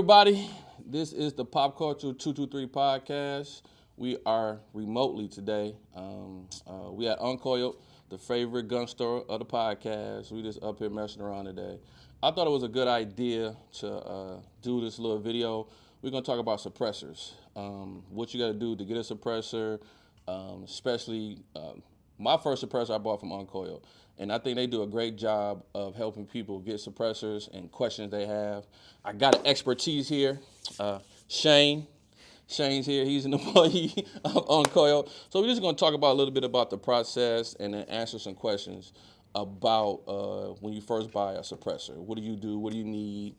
Everybody, this is the Pop Culture 223 podcast. We are remotely today. We at Uncoiled, the favorite gun store of the podcast. We just up here messing around today. I thought it was a good idea to do this little video. We're going to talk about suppressors. What you got to do to get a suppressor, especially my first suppressor I bought from Uncoiled. And I think they do a great job of helping people get suppressors and questions they have. I got an expertise here. Shane. Shane's here. He's an employee of Uncoiled. So we're just going to talk about a little bit about the process and then answer some questions about when you first buy a suppressor. What do you do? What do you need?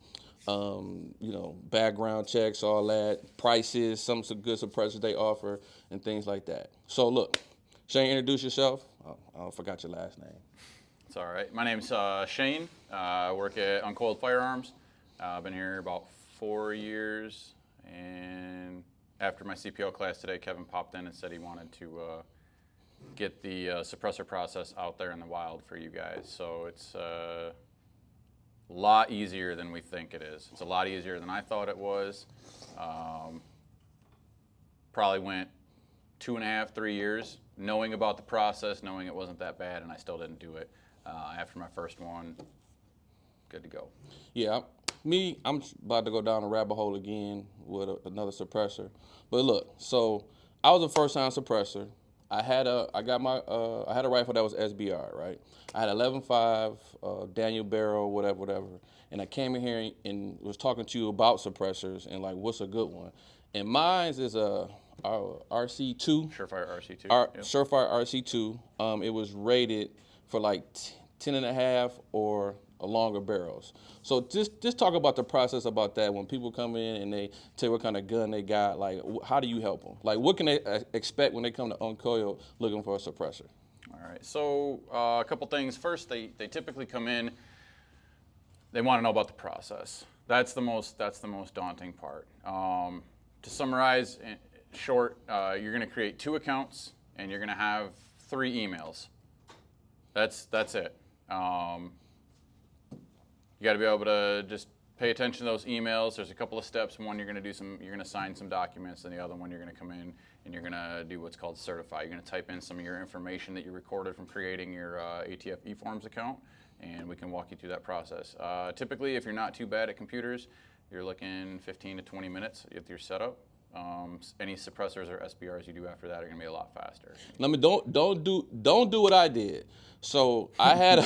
Background checks, all that, prices, some good suppressors they offer, and things like that. So look, Shane, introduce yourself. I forgot your last name. It's all right. My name's Shane. I work at Uncoiled Firearms. I've been here about 4 years, and after my CPO class today, Kevin popped in and said he wanted to get the suppressor process out there in the wild for you guys. So it's a lot easier than we think it is. It's a lot easier than I thought it was. Probably went 2.5, 3 years knowing about the process, knowing it wasn't that bad, and I still didn't do it. After my first one, good to go. Yeah, I'm about to go down a rabbit hole again with another suppressor. But look, so I was a first-time suppressor. I had a rifle that was SBR, right? I had 11.5 Daniel barrel, whatever. And I came in here and was talking to you about suppressors and like what's a good one. And mine is a RC2. Surefire RC2. Yep. Surefire RC2. It was rated for like 10.5 or longer barrels. So just talk about the process about that when people come in and they tell you what kind of gun they got. Like, how do you help them? Like, what can they expect when they come to Uncoiled looking for a suppressor? All right. So a couple things. First, they typically come in. They want to know about the process. That's the most daunting part. To summarize in short, you're going to create 2 accounts and you're going to have 3 emails. That's it. You got to be able to just pay attention to those emails. There's a couple of steps. One, you're going to sign some documents, and the other one, you're going to come in and you're going to do what's called certify. You're going to type in some of your information that you recorded from creating your ATF eForms account, and we can walk you through that process. Typically, if you're not too bad at computers, you're looking 15 to 20 minutes with your setup. Any suppressors or SBRs you do after that are going to be a lot faster. Don't do what I did. So I had an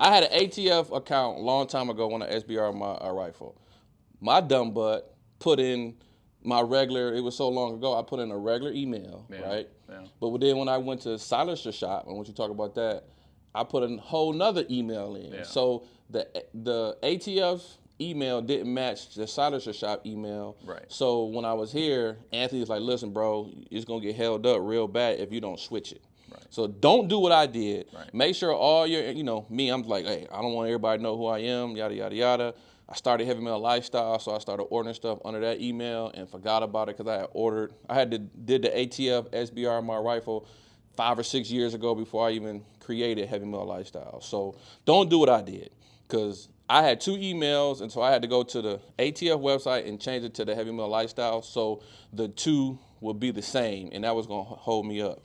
ATF account a long time ago when I SBR my rifle. My dumb butt put in my regular. It was so long ago. I put in a regular email, right? Yeah. But then when I went to Silencer Shop, and once you talk about that, I put a whole nother email in. Yeah. So the ATF email didn't match the Silencer Shop email. Right. So when I was here, Anthony was like, listen, bro, it's going to get held up real bad if you don't switch it. Right. So don't do what I did. Right. Make sure all your, I'm like, hey, I don't want everybody to know who I am, yada, yada, yada. I started Heavy Metal Lifestyle, so I started ordering stuff under that email and forgot about it because I did the ATF SBR my rifle 5 or 6 years ago before I even created Heavy Metal Lifestyle. So don't do what I did because I had 2 emails, and so I had to go to the ATF website and change it to the Heavy Metal Lifestyle so the 2 would be the same, and that was going to hold me up.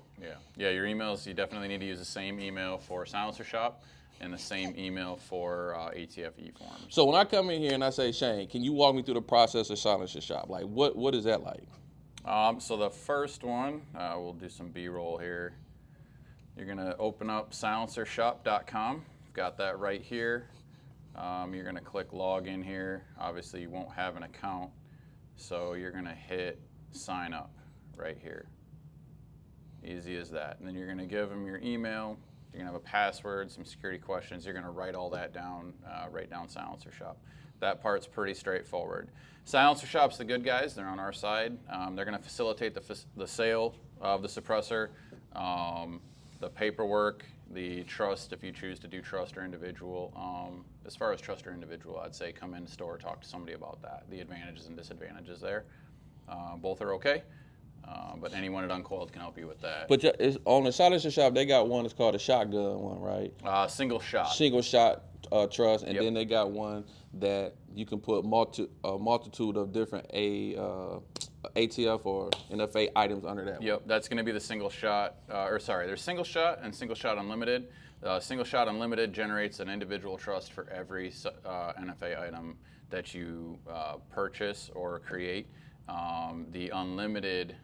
Yeah, your emails, you definitely need to use the same email for Silencer Shop and the same email for ATF eForms. So when I come in here and I say, Shane, can you walk me through the process of Silencer Shop? Like, what is that like? So the first one, we'll do some B-roll here. You're going to open up silencershop.com. Got that right here. You're going to click login here. Obviously, you won't have an account, so you're going to hit sign up right here. Easy as that. And then you're going to give them your email. You're going to have a password, some security questions. You're going to write all that down, write down Silencer Shop. That part's pretty straightforward. Silencer Shop's the good guys. They're on our side. They're going to facilitate the sale of the suppressor, the paperwork, the trust if you choose to do trust or individual. As far as trust or individual, I'd say come in the store, talk to somebody about that, the advantages and disadvantages there. Both are okay. But anyone at Uncoiled can help you with that. But it's, on the Silencer Shop, they got one that's called a shotgun one, right? Single shot. Single shot trust, and then they got one that you can put a multitude of different ATF or NFA items under that. Yep, that's going to be the single shot, there's single shot and single shot unlimited. Single shot unlimited generates an individual trust for every NFA item that you purchase or create. The unlimited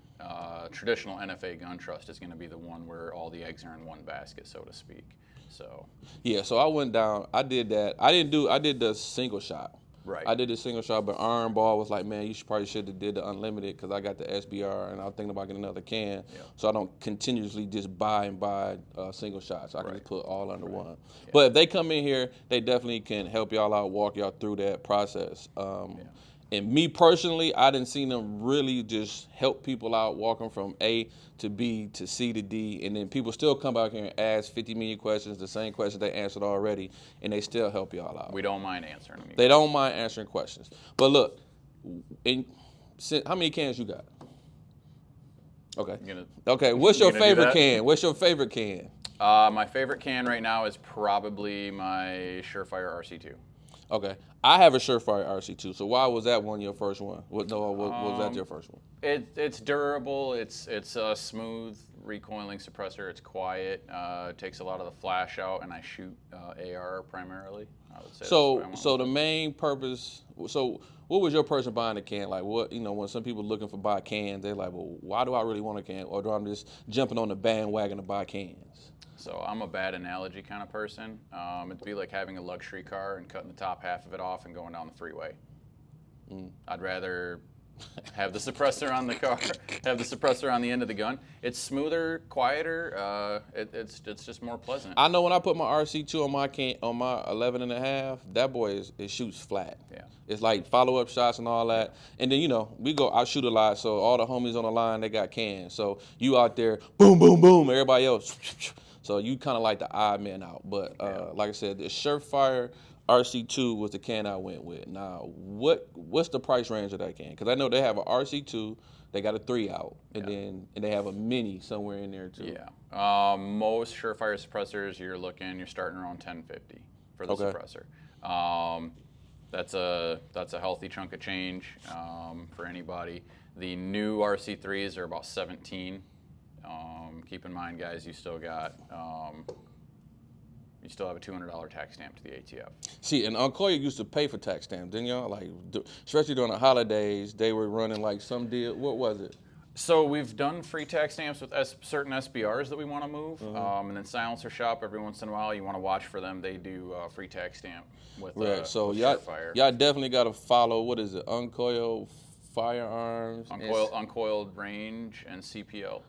traditional NFA gun trust is going to be the one where all the eggs are in one basket, so to speak. So yeah, so I went down. I did that. I did the single shot. Right. I did the single shot, but Iron Ball was like, man, you probably should have did the unlimited because I got the SBR and I was thinking about getting another can, so I don't continuously just buy single shots. I can just put all under one. Yeah. But if they come in here, they definitely can help y'all out, walk y'all through that process. And me personally, I didn't see them really just help people out walking from A to B to C to D, and then people still come back here and ask 50 million questions, the same questions they answered already, and they still help y'all out. We don't mind answering them. They don't mind answering questions. But look, how many cans you got? Okay. Okay, what's your favorite can? What's your favorite can? My favorite can right now is probably my Surefire RC2. Okay, I have a Surefire RC2. So why was that one your first one? Was that your first one? It's durable. It's a smooth recoiling suppressor. It's quiet. It takes a lot of the flash out, and I shoot AR primarily. I would say. So the main purpose. So what was your person buying a can? Like what when some people looking for buy cans, they're like, well, why do I really want a can, or do I just jumping on the bandwagon to buy cans? So I'm a bad analogy kind of person. It'd be like having a luxury car and cutting the top half of it off and going down the freeway. I'd rather have the suppressor on the car, have the suppressor on the end of the gun. It's smoother, quieter. It's just more pleasant. I know when I put my RC2 on my 11.5, that boy it shoots flat. Yeah. It's like follow-up shots and all that. And then I shoot a lot, so all the homies on the line, they got cans. So you out there, boom, boom, boom, everybody else. So you kind of like the odd man out. But like I said, the Surefire RC2 was the can I went with. Now, what's the price range of that can? Because I know they have a RC2, they got a 3 out, and they have a mini somewhere in there too. Yeah. Most Surefire suppressors, you're starting around $10.50 for the suppressor. That's a healthy chunk of change for anybody. The new RC3s are about $17. Keep in mind, guys, you still have a $200 tax stamp to the ATF. See, and Uncoiled used to pay for tax stamps, didn't y'all? Like, especially during the holidays, they were running like some deal. What was it? So we've done free tax stamps with certain SBRs that we want to move, and then Silencer Shop every once in a while. You want to watch for them. They do free tax stamp with So y'all definitely got to follow. What is it? Uncoiled, Firearms, Uncoiled Range, and CPL.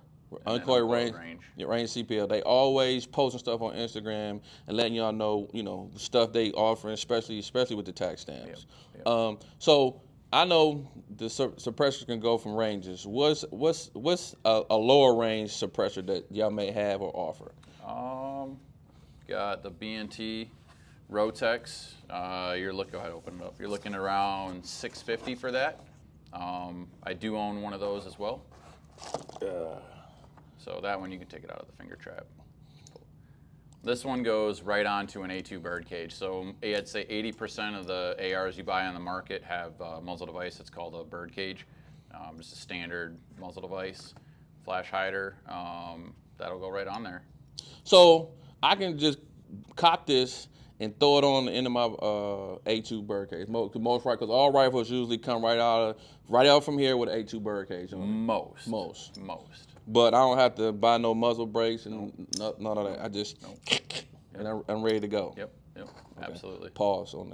Uncoiled Range CPL. They always posting stuff on Instagram and letting y'all know, stuff they offering, especially with the tax stamps. Yep. So I know the suppressors can go from ranges. What's a lower range suppressor that y'all may have or offer? Got the B&T Rotex. Go ahead, open it up. You're looking around $650 for that. I do own one of those as well. So that one you can take it out of the finger trap. This one goes right onto an A2 bird cage. So I'd say 80% of the ARs you buy on the market have a muzzle device. It's called a bird cage. Just a standard muzzle device, flash hider. That'll go right on there. So I can just cop this and throw it on the end of my A2 bird cage. Because all rifles usually come right out from here with an A2 bird cage on it. Most. But I don't have to buy no muzzle brakes and none of that. I just and I'm ready to go. Yep. Okay. Absolutely. Pause on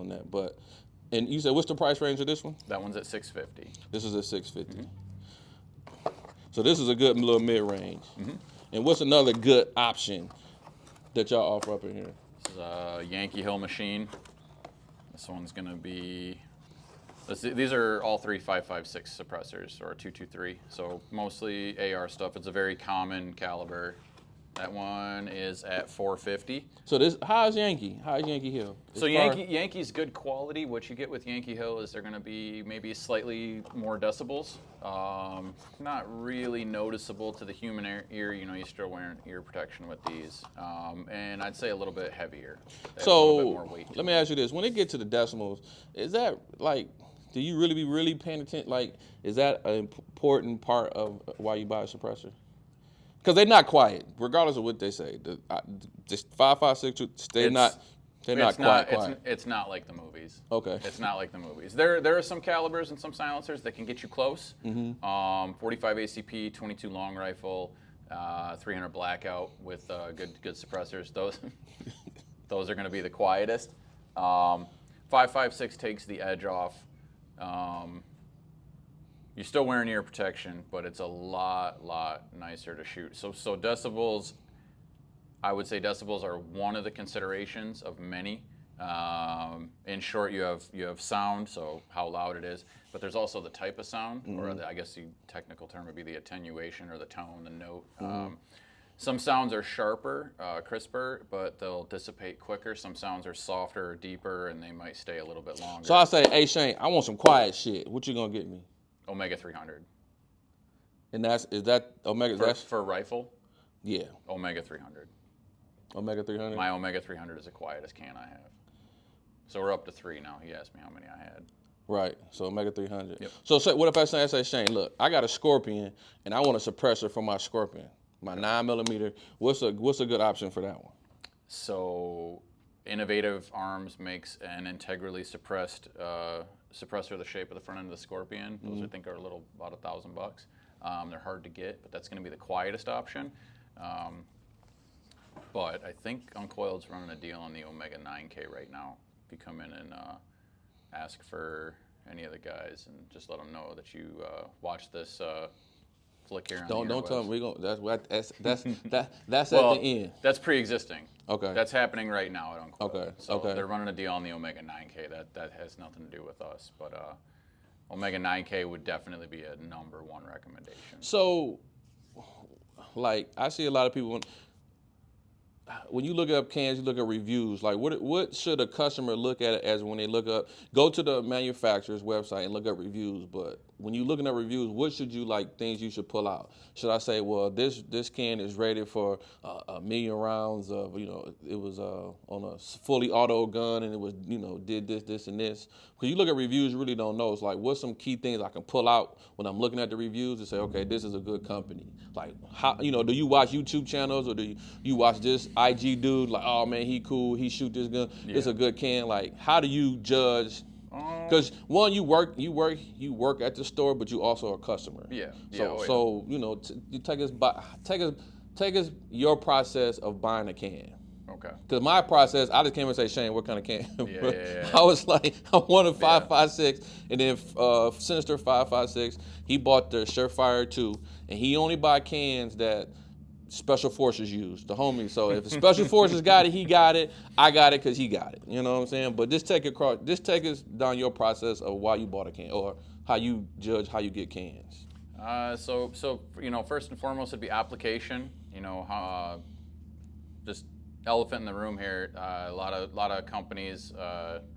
that. And you said what's the price range of this one? That one's at $650. This is at $650. So this is a good little mid range. And what's another good option that y'all offer up in here? This is a Yankee Hill machine. This one's gonna be. These are all 3 5.56 suppressors or 223. So mostly AR stuff. It's a very common caliber. That one is at $450. So how's Yankee? How's Yankee Hill? So Yankee's good quality. What you get with Yankee Hill is they're going to be maybe slightly more decibels. Not really noticeable to the human ear. You know, you're still wearing ear protection with these. And I'd say a little bit heavier. They have a little bit more weight to let me them. ask you this: when it get to the decimals, is that like, do you really be really paying attention? Like, is that an important part of why you buy a suppressor? Because they're not quiet, regardless of what they say. Just 5.56, they're not quiet. It's not like the movies. Okay. It's not like the movies. There are some calibers and some silencers that can get you close. 45 ACP, 22 long rifle, 300 blackout with good suppressors. Those are going to be the quietest. 5.56 takes the edge off. You're still wearing ear protection, but it's a lot nicer to shoot. So decibels, I would say decibels are one of the considerations of many. In short, you have sound, so how loud it is, but there's also the type of sound, or I guess the technical term would be the attenuation or the tone, the note. Some sounds are sharper, crisper, but they'll dissipate quicker. Some sounds are softer or deeper, and they might stay a little bit longer. So I say, hey Shane, I want some quiet shit. What you gonna get me? Omega 300. And is that Omega? For rifle? Yeah. Omega 300. Omega 300? My Omega 300 is the quietest can I have. So we're up to 3 now. He asked me how many I had. Right, so Omega 300. Yep. So what if I say, Shane, look, I got a Scorpion, and I want a suppressor for my Scorpion, my 9mm. What's a good option for that one? So Innovative Arms makes an integrally suppressed suppressor the shape of the front end of the Scorpion. Those I think are about $1,000. They're hard to get, but that's going to be the quietest option. But I think Uncoiled's running a deal on the Omega 9K right now. If you come in and ask for any of the guys and just let them know that you watch this flick here on Don't tell them we going. That's well, at the end. That's pre-existing. Okay. That's happening right now at Uncoiled. Okay. So Okay. they're running a deal on the Omega 9K. That has nothing to do with us, but Omega 9K would definitely be a #1 recommendation. So, like, I see a lot of people when you look up cans, you look at reviews. Like, what should a customer look at it as when they go to the manufacturer's website and look up reviews? But when you're looking at reviews, what should you things you should pull out? Should I say, well, this can is rated for 1,000,000 rounds of, it was on a fully auto gun and it was, did this and this? Because you look at reviews, you really don't know. It's like, what's some key things I can pull out when I'm looking at the reviews to say, okay, this is a good company. Like, how, do you watch YouTube channels or do you watch this IG dude? Like, oh man, he cool, he shoot this gun. Yeah. It's a good can. Like, how do you judge? Because one, you work at the store, but you also a customer. Yeah. So you take us your process of buying a can. Okay. Because my process, I just came and say, Shane, what kind of can? Yeah. I was like, I want a 5.56, and then Sinister 5.56. He bought the Surefire 2, and he only buy cans that Special Forces use, the homie. So if the Special Forces got it, he got it. I got it because he got it. You know what I'm saying? But just take us down your process of why you bought a can or how you judge how you get cans. So first and foremost, it'd be application. Just elephant in the room here. A lot of companies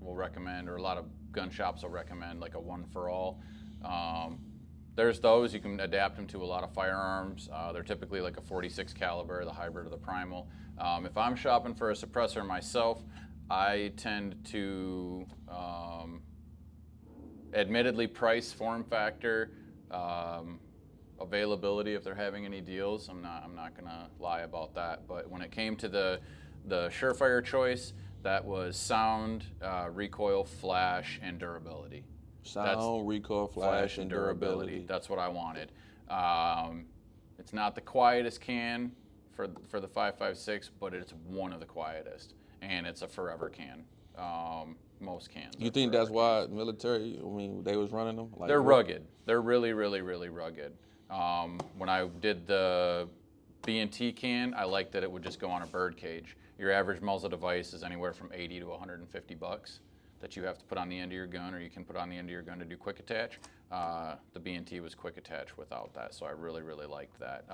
will recommend, or a lot of gun shops will recommend, like a one for all. There's those, you can adapt them to a lot of firearms. They're typically like a 46 caliber, the hybrid or the primal. If I'm shopping for a suppressor myself, I tend to admittedly price, form factor, availability if they're having any deals. I'm not gonna lie about that. But when it came to the Surefire choice, that was sound, recoil, flash, and durability. Recoil, flash, and durability. That's what I wanted. It's not the quietest can for the 5.56, but it's one of the quietest, and it's a forever can. Most cans. You think that's why military? I mean, they was running them. They're rugged. They're really, really, really rugged. When I did the B&T can, I liked that it would just go on a bird cage. Your average muzzle device is anywhere from $80 to $150 that you have to put on the end of your gun, or you can put on the end of your gun to do quick attach. The B&T was quick attach without that, so I really, really liked that.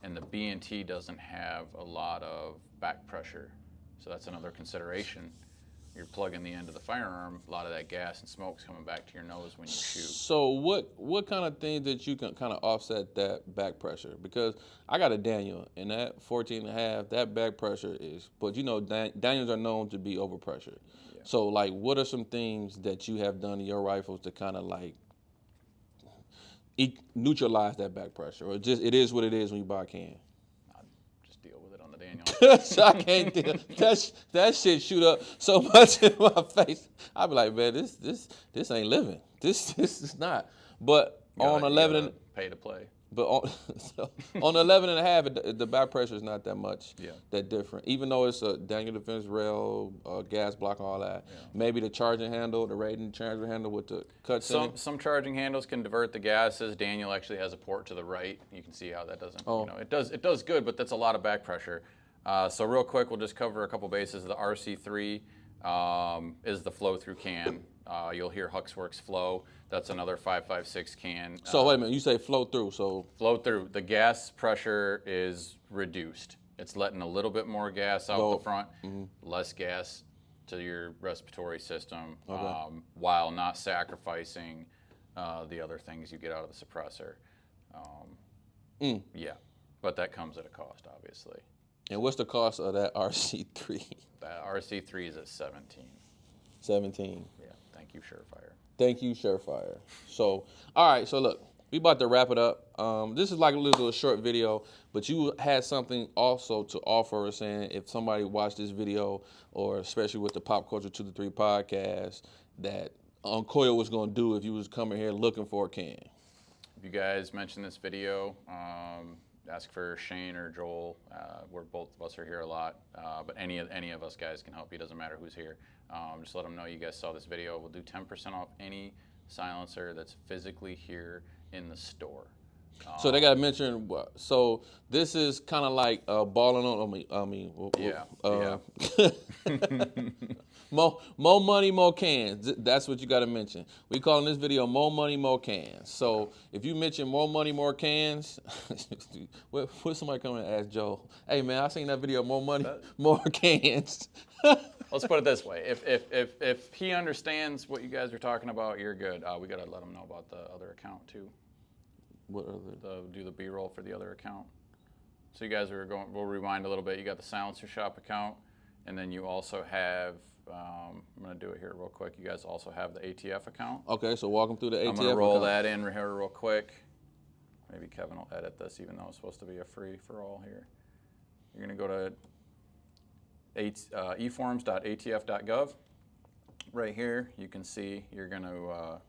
and the B&T doesn't have a lot of back pressure. So that's another consideration. You're plugging the end of the firearm, a lot of that gas and smoke's coming back to your nose when you shoot. So what kind of things that you can kind of offset that back pressure? Because I got a Daniel, and that 14.5, that back pressure is, but you know, Daniels are known to be overpressure. Yeah. So like, what are some things that you have done to your rifles to kind of like neutralize that back pressure, or just it is what it is when you buy a can? Just deal with it on the Daniel. So I can't deal. That shit shoot up so much in my face. I be like, man, this ain't living. This is not. But on 11, pay to play. But on 11.5, the back pressure is not that much. Yeah. That different. Even though it's a Daniel defense rail, gas block, all that. Yeah. Maybe the charging handle, the rating transfer handle with the cuts in it. Some charging handles can divert the gases. Daniel actually has a port to the right. You can see how that doesn't. Oh. You know, it does good, but that's a lot of back pressure. So real quick, we'll just cover a couple bases. The RC3 is the flow-through can. You'll hear Huxworks flow. That's another 5.56 can. So wait a minute, you say flow through, so? Flow through. The gas pressure is reduced. It's letting a little bit more gas out the front, less gas to your respiratory system, while not sacrificing the other things you get out of the suppressor. Yeah, but that comes at a cost, obviously. And what's the cost of that RC3? That RC3 is at 17. 17. Yeah, thank you, Surefire. Thank you, Surefire. So, all right, so look, we about to wrap it up. This is like a little short video, but you had something also to offer, saying if somebody watched this video, or especially with the Pop Culture 2-3 podcast, that Uncoiled was going to do if you was coming here looking for a can. If you guys mention this video, ask for Shane or Joel. We're both of us are here a lot, but any of us guys can help you. Doesn't matter who's here. Just let them know you guys saw this video. We'll do 10% off any silencer that's physically here in the store. So they got to mention. So this is kind of like balling on. More money, more cans. That's what you got to mention. We calling this video "More Money, More Cans." So if you mention more money, more cans, what somebody come and ask Joe? Hey man, I seen that video. More money, more cans. Let's put it this way: if he understands what you guys are talking about, you're good. We gotta let him know about the other account too. What other? Do the B-roll for the other account. So you guys are going. We'll rewind a little bit. You got the Silencer Shop account, and then you also have. I'm gonna do it here real quick. You guys also have the ATF account. Okay, so walk them through the ATF. I'm gonna roll that in here real quick. Maybe Kevin will edit this, even though it's supposed to be a free for all here. You're gonna go to eforms.atf.gov. Right here, you can see you're gonna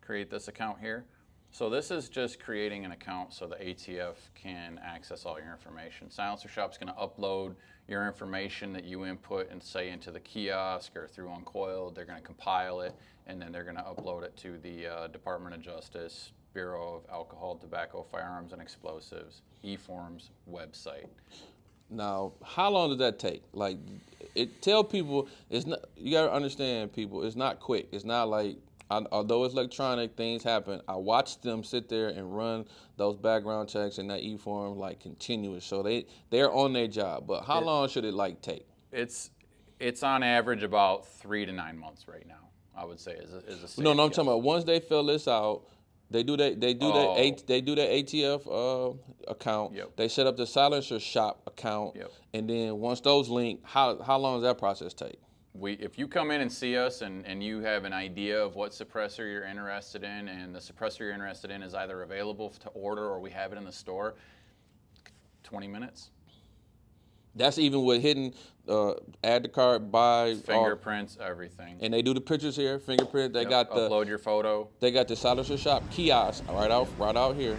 create this account here. So this is just creating an account so the ATF can access all your information. Silencer Shop's going to upload your information that you input and say into the kiosk or through Uncoiled. They're going to compile it, and then they're going to upload it to the Department of Justice, Bureau of Alcohol, Tobacco, Firearms, and Explosives, eForms website. Now, how long does that take? Like, tell people, it's not. You got to understand, people, it's not quick. It's not like, although it's electronic, things happen. I watched them sit there and run those background checks in that e-form like continuous. So they're on their job. But how long should it like take? It's on average about 3 to 9 months right now, I would say, is a safe No, I'm guess. talking about once they fill this out, they do their ATF account. Yep. They set up the Silencer Shop account. Yep. And then once those link, how long does that process take? If you come in and see us and you have an idea of what suppressor you're interested in, and the suppressor you're interested in is either available to order or we have it in the store, 20 minutes. That's even with hitting add to cart, buy. Fingerprints, everything. And they do the pictures here, fingerprint. They got the upload your photo. They got the Silencer Shop kiosk right out here.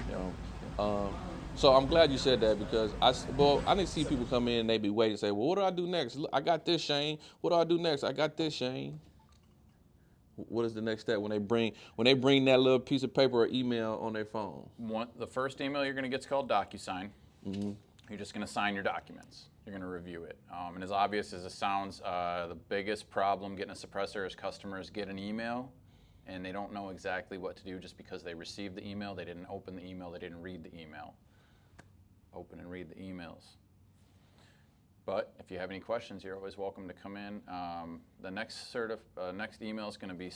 Yep. So I'm glad you said that, because I didn't see people come in and they be waiting and say, well, what do I do next? Look, I got this, Shane. What do I do next? I got this, Shane. What is the next step when they bring that little piece of paper or email on their phone? The first email you're going to get is called DocuSign. Mm-hmm. You're just going to sign your documents. You're going to review it. And as obvious as it sounds, the biggest problem getting a suppressor is customers get an email and they don't know exactly what to do just because they received the email, they didn't open the email, they didn't read the email. open and read the emails. But if you have any questions, you're always welcome to come in. The next email is going to be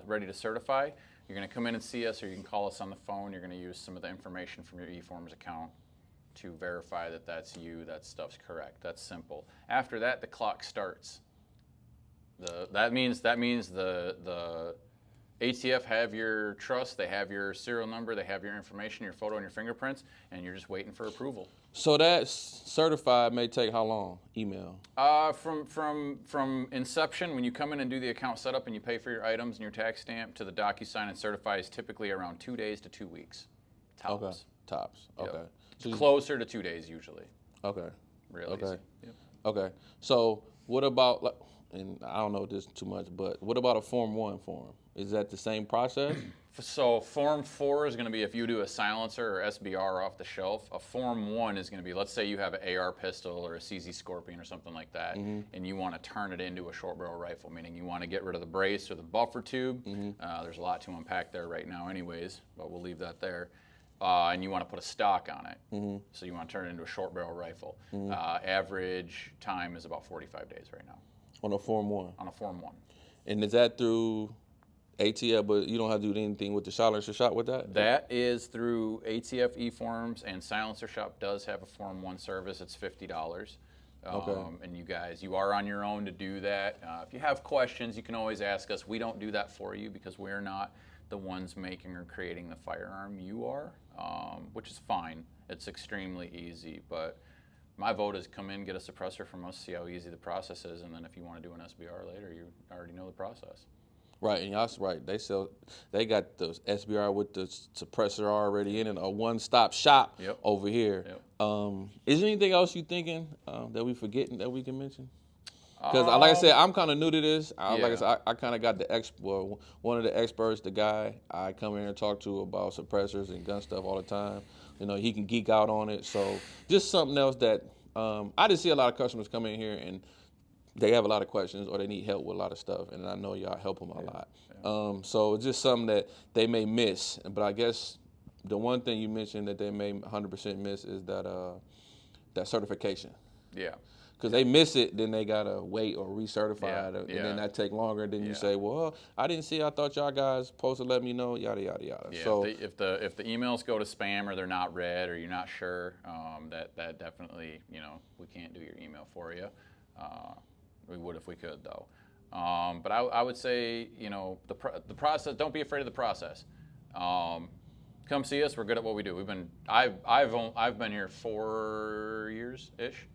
ready to certify. You're going to come in and see us, or you can call us on the phone. You're going to use some of the information from your eForms account to verify that that's you, that stuff's correct. That's simple. After that, the clock starts. That means the ATF have your trust, they have your serial number, they have your information, your photo, and your fingerprints, and you're just waiting for approval. So that certified may take how long? Email? From inception, when you come in and do the account setup and you pay for your items and your tax stamp, to the DocuSign and certify is typically around 2 days to 2 weeks. Tops. Okay. Tops. Okay. Yep. So Closer to 2 days usually. Okay. Real Okay. easy. Yep. Okay. So what about, and I don't know this too much, but what about a Form 1 form? Is that the same process? So Form 4 is going to be if you do a silencer or SBR off the shelf. A Form 1 is going to be, let's say you have an AR pistol or a CZ Scorpion or something like that, and you want to turn it into a short barrel rifle, meaning you want to get rid of the brace or the buffer tube. There's a lot to unpack there right now anyways, but we'll leave that there. And you want to put a stock on it. So you want to turn it into a short barrel rifle. Average time is about 45 days right now. On a Form 1? On a Form 1. And is that through ATF, but you don't have to do anything with the silencer shop with that? That is through ATF eForms, and Silencer Shop does have a Form 1 service. It's $50. Okay. And you are on your own to do that. If you have questions, you can always ask us. We don't do that for you because we're not the ones making or creating the firearm. You are, which is fine. It's extremely easy, but my vote is come in, get a suppressor from us, see how easy the process is, and then if you want to do an SBR later, you already know the process. Right, and y'all's right. They got the SBR with the suppressor already in it, a one-stop shop over here. Yep. Is there anything else you thinking that we forgetting that we can mention? Because like I said, I'm kind of new to this. Like I said, I kind of got one of the experts, the guy I come in here and talk to about suppressors and gun stuff all the time. You know, he can geek out on it. So just something else that I just see a lot of customers come in here and they have a lot of questions or they need help with a lot of stuff, and I know y'all help them a lot. So it's just something that they may miss. But I guess the one thing you mentioned that they may 100% miss is that certification. Yeah. Because they miss it, then they gotta wait or recertify it, and then that take longer. Then you say, "Well, I didn't see. I thought y'all guys supposed to let me know." Yada yada yada. Yeah, so if the emails go to spam or they're not read or you're not sure, that definitely, we can't do your email for you. We would if we could though. But I would say, the process. Don't be afraid of the process. Come see us. We're good at what we do. I've been here 4 years ish.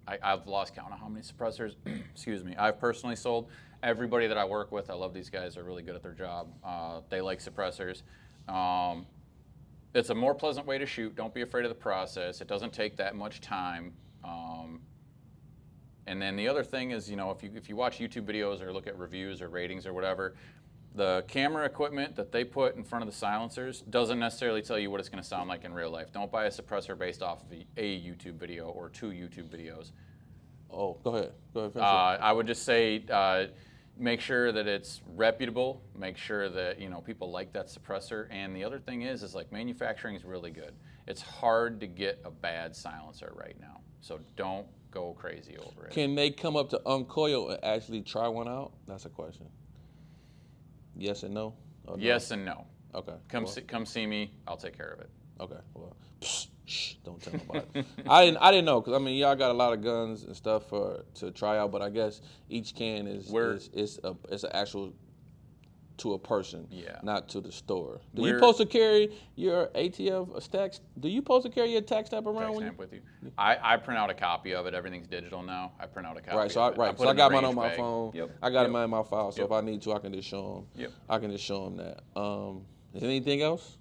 I've lost count of how many suppressors, excuse me, I've personally sold. Everybody that I work with, I love these guys. They're really good at their job. They like suppressors. It's a more pleasant way to shoot. Don't be afraid of the process. It doesn't take that much time. And then the other thing is, if you watch YouTube videos or look at reviews or ratings or whatever, the camera equipment that they put in front of the silencers doesn't necessarily tell you what it's going to sound like in real life. Don't buy a suppressor based off of a YouTube video or 2 YouTube videos. Oh, go ahead. I would just say make sure that it's reputable. Make sure that people like that suppressor. And the other thing is like manufacturing is really good. It's hard to get a bad silencer right now, so don't go crazy over it. Can they come up to Uncoiled and actually try one out? That's a question. Yes and no? No? Yes and no. Okay. Come see me. I'll take care of it. Okay. Well, shh, don't tell nobody. I didn't know, because y'all got a lot of guns and stuff to try out, but I guess each can is an actual to a person, not to the store. Do you supposed to carry your ATF stacks? Do you supposed to carry your tax stamp around tax stamp with you? I print out a copy of it. Everything's digital now. I print out a copy. Right. So I got mine on my phone. I got mine in my file. So if I need to, I can just show them. I can just show them that. Is there anything else?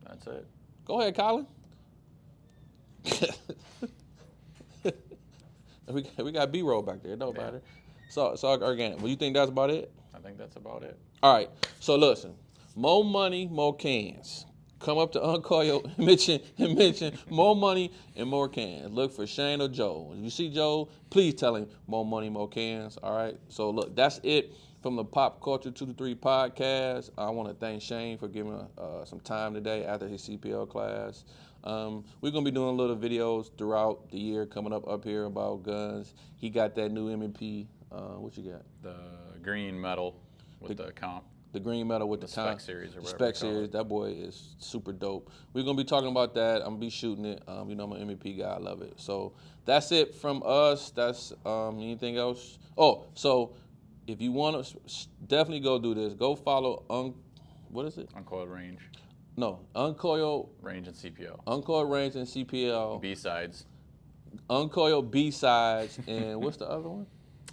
That's it. Go ahead, Colin. we got B-roll back there. No matter. So organic. Well, you think that's about it? I think that's about it. All right. So listen, more money, more cans. Come up to Uncoiled and mention more money and more cans. Look for Shane or Joe. If you see Joe, please tell him more money, more cans. All right. So look, that's it from the Pop Culture 223 podcast. I want to thank Shane for giving some time today after his CPL class. We're going to be doing little videos throughout the year coming up here about guns. He got that new M&P. What you got? The green metal with the comp. The green metal with the spec series or whatever. Spec series, that boy is super dope. We're gonna be talking about that. I'm gonna be shooting it. You know, I'm an MVP guy. I love it. So that's it from us. That's anything else? Oh, so if you want to, definitely go do this. Go follow what is it? Uncoiled Range. No, Uncoiled Range and CPL. Uncoiled Range and CPL. B-sides. Uncoiled B-sides, and what's the other one?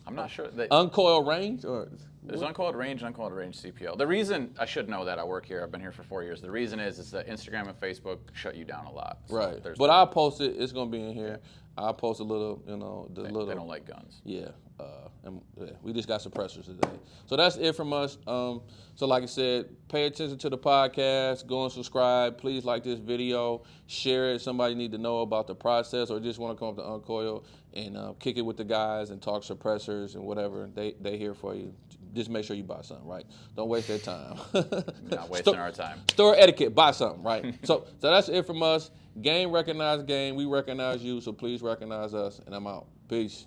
I'm not sure. Uncoiled Range or. There's Uncoiled Range and Uncoiled Range CPL. The reason, I should know that, I work here, I've been here for 4 years. The reason is that Instagram and Facebook shut you down a lot. So right. But I'll post it. It's going to be in here. Yeah. I'll post a little, They don't like guns. Yeah. We just got suppressors today. So that's it from us. So like I said, pay attention to the podcast. Go and subscribe. Please like this video. Share it. Somebody need to know about the process or just want to come up to Uncoiled and kick it with the guys and talk suppressors and whatever. They here for you. Just make sure you buy something, right? Don't waste their time. Not wasting our time. Store etiquette, buy something, right? so that's it from us. Game recognize game. We recognize you, so please recognize us. And I'm out. Peace.